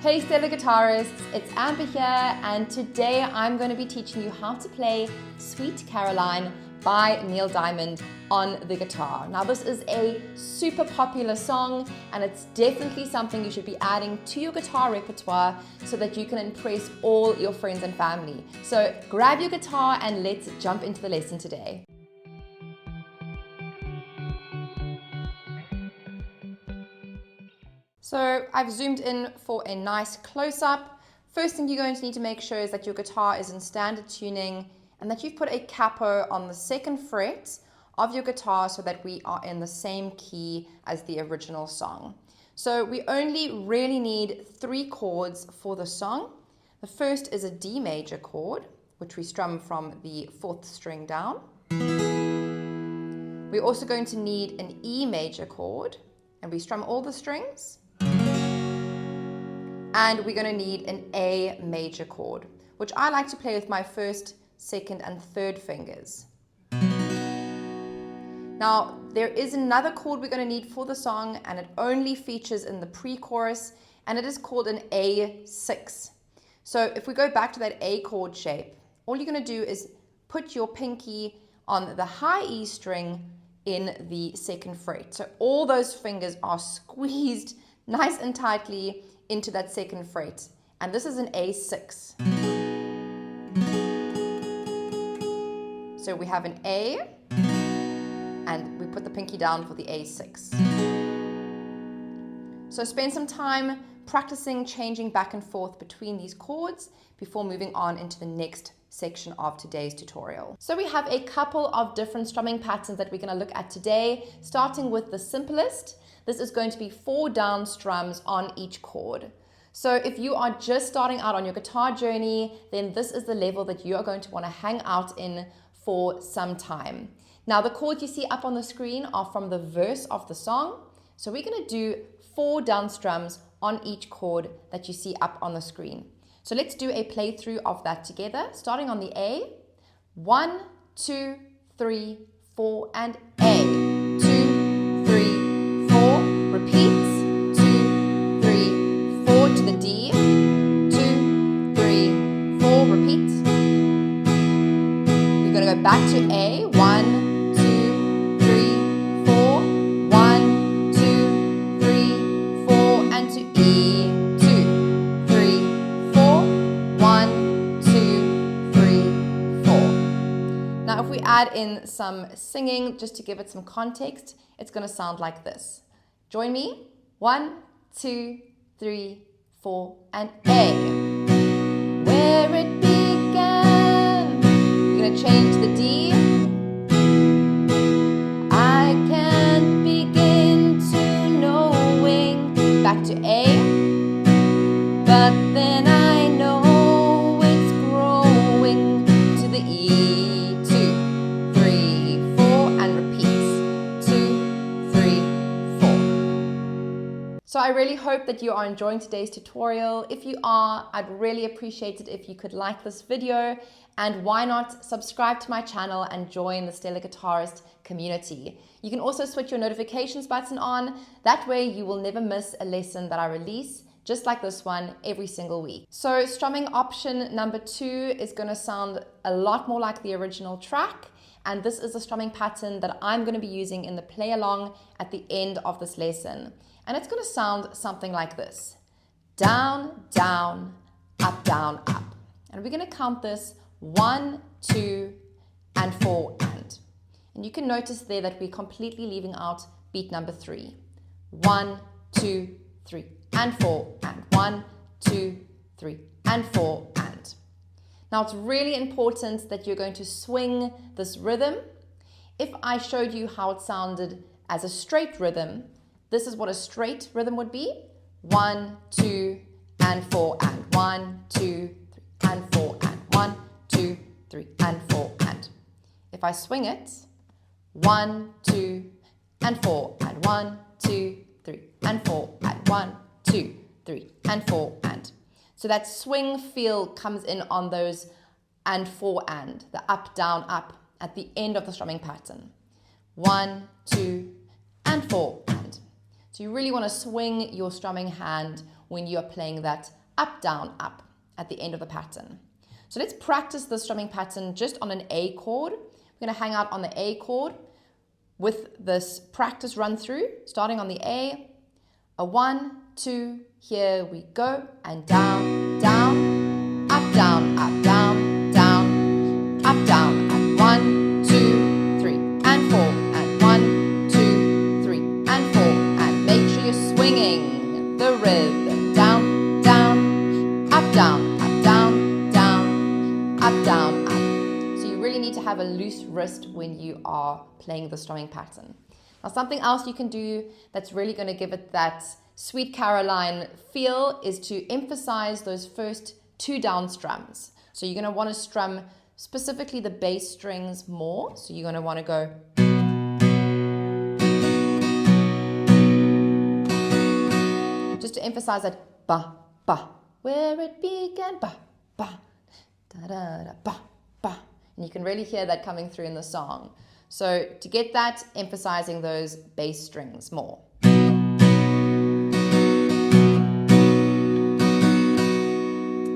Hey Stellar Guitarists, it's Amber here, and today I'm going to be teaching you how to play Sweet Caroline by Neil Diamond on the guitar. Now this is a super popular song and it's definitely something you should be adding to your guitar repertoire so that you can impress all your friends and family. So grab your guitar and let's jump into the lesson today. So I've zoomed in for a nice close-up. First thing you're going to need to make sure is that your guitar is in standard tuning and that you've put a capo on the 2nd fret of your guitar so that we are in the same key as the original song. So we only really need 3 chords for the song. The first is a D major chord, which we strum from the 4th string down. We're also going to need an E major chord, and we strum all the strings. And we're going to need an A major chord, which I like to play with my 1st, 2nd, and 3rd fingers. Now, there is another chord we're going to need for the song, and it only features in the pre-chorus, and it is called an A6. So if we go back to that A chord shape, all you're going to do is put your pinky on the high E string in the 2nd fret. So all those fingers are squeezed nice and tightly into that 2nd fret, and this is an A6. So we have an A, and we put the pinky down for the A6. So spend some time practicing changing back and forth between these chords before moving on into the next section of today's tutorial. So we have a couple of different strumming patterns that we're going to look at today, starting with the simplest. This is going to be 4 down strums on each chord. So if you are just starting out on your guitar journey, then this is the level that you are going to want to hang out in for some time. Now the chords you see up on the screen are from the verse of the song. So we're going to do 4 down strums on each chord that you see up on the screen. So let's do a playthrough of that together, starting on the A. 1, 2, 3, 4, and A. 2, 3, 4, repeats. 2, 3, 4 to the D. 2, 3, 4, repeats. We're going to go back to A. 1, 2, 3, 4. 1, 2, 3, 4, and to E. 2, 3, 4. 1, 2, 3, 4. Now if we add in some singing just to give it some context, it's going to sound like this. Join me. 1, 2, 3, 4, and A. Where it began. We're going to change the D. I can't begin to knowing. Back to A. But then I know it's growing to the E. 2, 3, 4, and repeats. 2, 3, 4. So I really hope that you are enjoying today's tutorial. If you are, I'd really appreciate it if you could like this video, and why not subscribe to my channel and join the Stellar Guitarist community. You can also switch your notifications button on. That way you will never miss a lesson that I release, just like this one, every single week. So strumming option number 2 is going to sound a lot more like the original track, and this is a strumming pattern that I'm going to be using in the play along at the end of this lesson. And it's going to sound something like this. Down, down, up, down, up. And we're going to count this 1, 2, and 4, and. And you can notice there that we're completely leaving out beat number 3. 1, 2, 3, and 4, and. 1, 2, 3, and 4, and. Now it's really important that you're going to swing this rhythm. If I showed you how it sounded as a straight rhythm, this is what a straight rhythm would be. 1, 2, and 4, and. 1, 2, 3, and 4, and. 1, 2, 3, and 4, and. If I swing it, 1, 2, and 4, and. 1, 2, 3, and 4, and. 1, 2, 3, and 4, and. So that swing feel comes in on those and 4 and, the up, down, up at the end of the strumming pattern. 1, 2, and 4, and. So you really want to swing your strumming hand when you are playing that up, down, up at the end of the pattern. So let's practice the strumming pattern just on an A chord. We're going to hang out on the A chord with this practice run through, starting on the A. A 1, 2, here we go, and down, down, up, down, up, down, down, up, down, up, 1, 2, 3, and 4, and 1, 2, 3, and 4, and make sure you're swinging the rhythm, down, down, up, down, up, down, down, up, down, up. So you really need to have a loose wrist when you are playing the strumming pattern. Now, something else you can do that's really going to give it that Sweet Caroline feel is to emphasize those first 2 down strums. So you're going to want to strum specifically the bass strings more. So you're going to want to go. Just to emphasize that ba, ba, where it began, ba, ba, da, da, da, ba, ba. And you can really hear that coming through in the song. So to get that, emphasizing those bass strings more.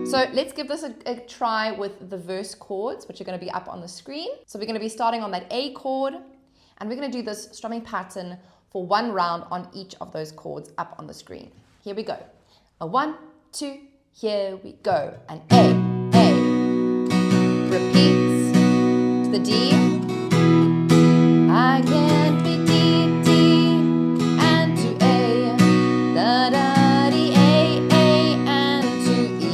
So let's give this a try with the verse chords, which are going to be up on the screen. So we're going to be starting on that A chord, and we're going to do this strumming pattern for 1 round on each of those chords up on the screen. Here we go. A 1, 2, here we go. And A, repeats to the D. I can't be D, D, and to A, da, da, D, A, and to E.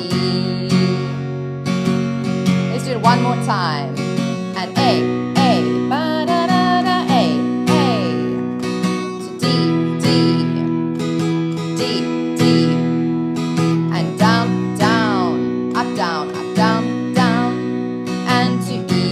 Let's do it one more time. And A, ba, da, da, da, A, to D, D, D, D, and down, down, up, down, up, down, down, and to E.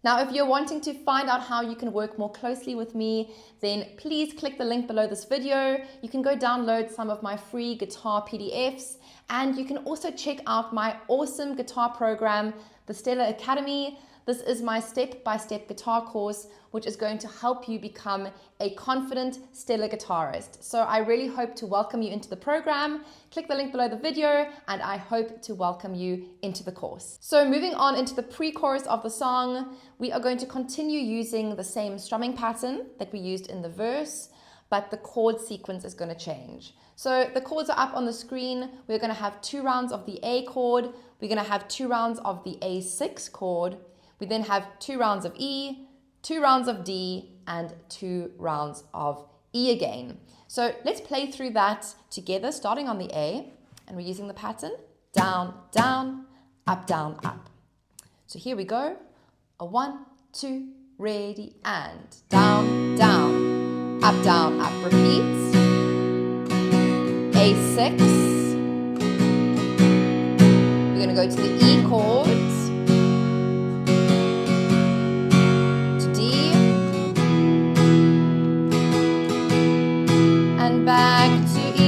Now, if you're wanting to find out how you can work more closely with me, then please click the link below this video. You can go download some of my free guitar PDFs, and you can also check out my awesome guitar program, the Stellar Academy. This is my step-by-step guitar course, which is going to help you become a confident stellar guitarist. So I really hope to welcome you into the program. Click the link below the video, and I hope to welcome you into the course. So moving on into the pre-chorus of the song, we are going to continue using the same strumming pattern that we used in the verse, but the chord sequence is going to change. So the chords are up on the screen. We're going to have 2 rounds of the A chord. We're going to have 2 rounds of the A6 chord. We then have 2 rounds of E, 2 rounds of D, and 2 rounds of E again. So let's play through that together, starting on the A, and we're using the pattern down, down, up, down, up. So here we go. A 1, 2, ready, and down, down, up, down, up. Repeats. A6. We're going to go to the E chords. Back to E.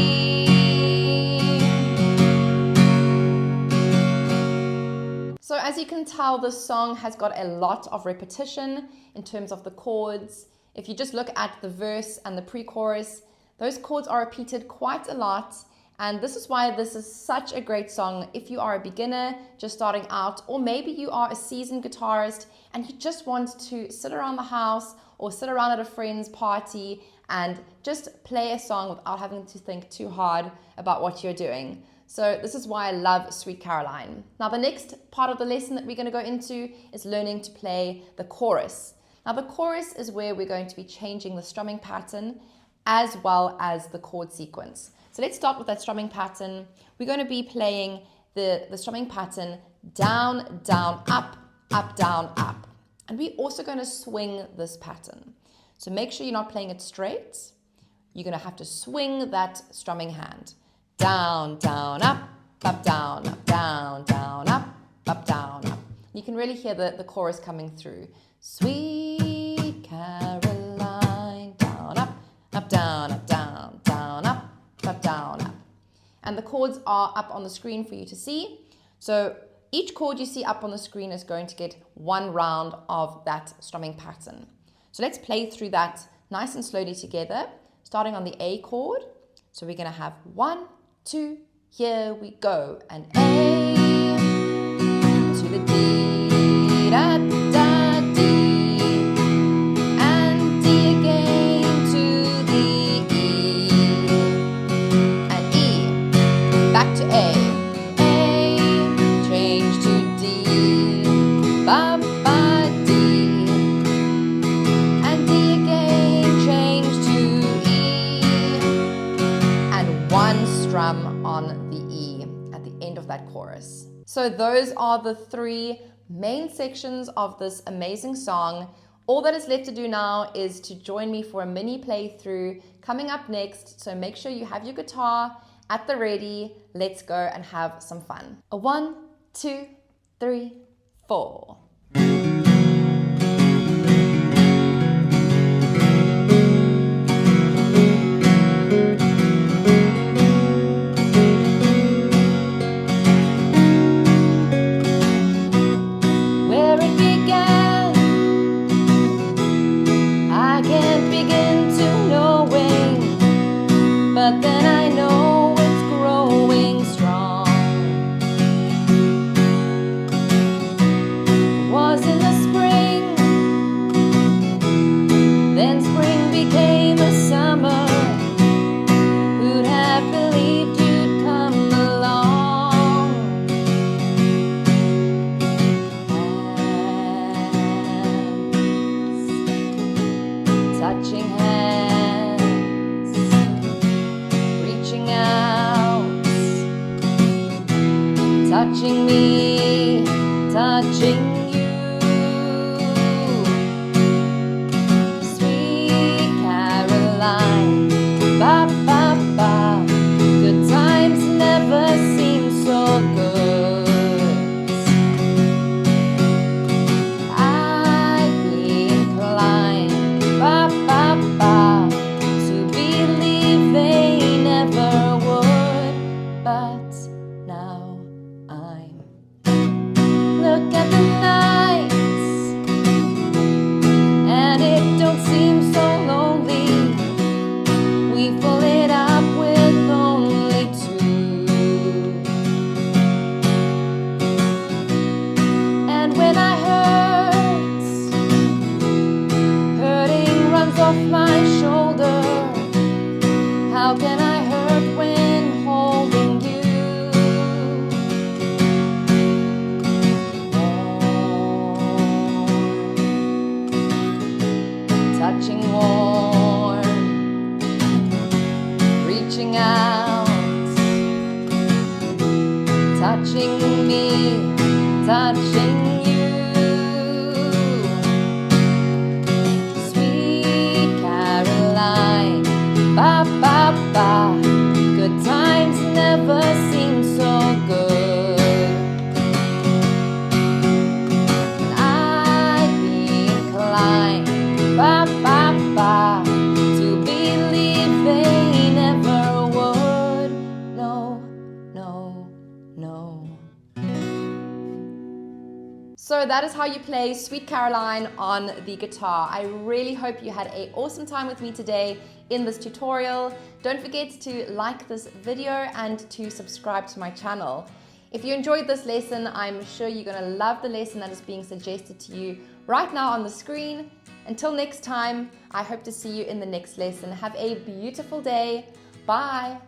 So as you can tell, this song has got a lot of repetition in terms of the chords. If you just look at the verse and the pre-chorus, those chords are repeated quite a lot, and this is why this is such a great song if you are a beginner just starting out, or maybe you are a seasoned guitarist and you just want to sit around the house or sit around at a friend's party and just play a song without having to think too hard about what you're doing. So this is why I love Sweet Caroline. Now the next part of the lesson that we're going to go into is learning to play the chorus. Now the chorus is where we're going to be changing the strumming pattern as well as the chord sequence. So let's start with that strumming pattern. We're going to be playing the strumming pattern down, down, up, down, up. And we're also going to swing this pattern. So make sure you're not playing it straight. You're going to have to swing that strumming hand. Down, down, up, down, down, down, up, down, up. You can really hear the chorus coming through. Sweet Caroline, down, up, down, down, down, up, down, up. And the chords are up on the screen for you to see. So each chord you see up on the screen is going to get 1 round of that strumming pattern. So let's play through that nice and slowly together, starting on the A chord. So we're going to have 1, 2, here we go, and A to the D, da, da, D, and D again to the E, and E, back to A, change to D, ba, ba, D, and D again, change to E, and one strum on the E at the end of that chorus. So those are the 3 main sections of this amazing song. All that is left to do now is to join me for a mini playthrough coming up next. So make sure you have your guitar at the ready. Let's go and have some fun. A 1, 2, 3, 4. But then I know it's growing strong. It was in the spring, then spring became a summer. Who'd have believed you'd come along? Hands, touching hands, reaching out, touching me, touching you. Sweet Caroline, ba ba ba, good times never seem so good. I'd be inclined, ba ba ba, to believe they never would, but now I'm. Look at the nights, and it don't seem so lonely. We fill it up with only 2. And when I hurt, hurting runs off my shoulder. How can I hurt when holding you? Touching warm, reaching out, touching me, touching you. Sweet Caroline, ba ba ba, good times never seem so good. And I'd be inclined, ba ba ba, to believe they never would. No, no, no. So that is how you play Sweet Caroline on the guitar. I really hope you had an awesome time with me today in this tutorial. Don't forget to like this video and to subscribe to my channel. If you enjoyed this lesson, I'm sure you're going to love the lesson that is being suggested to you right now on the screen. Until next time, I hope to see you in the next lesson. Have a beautiful day. Bye.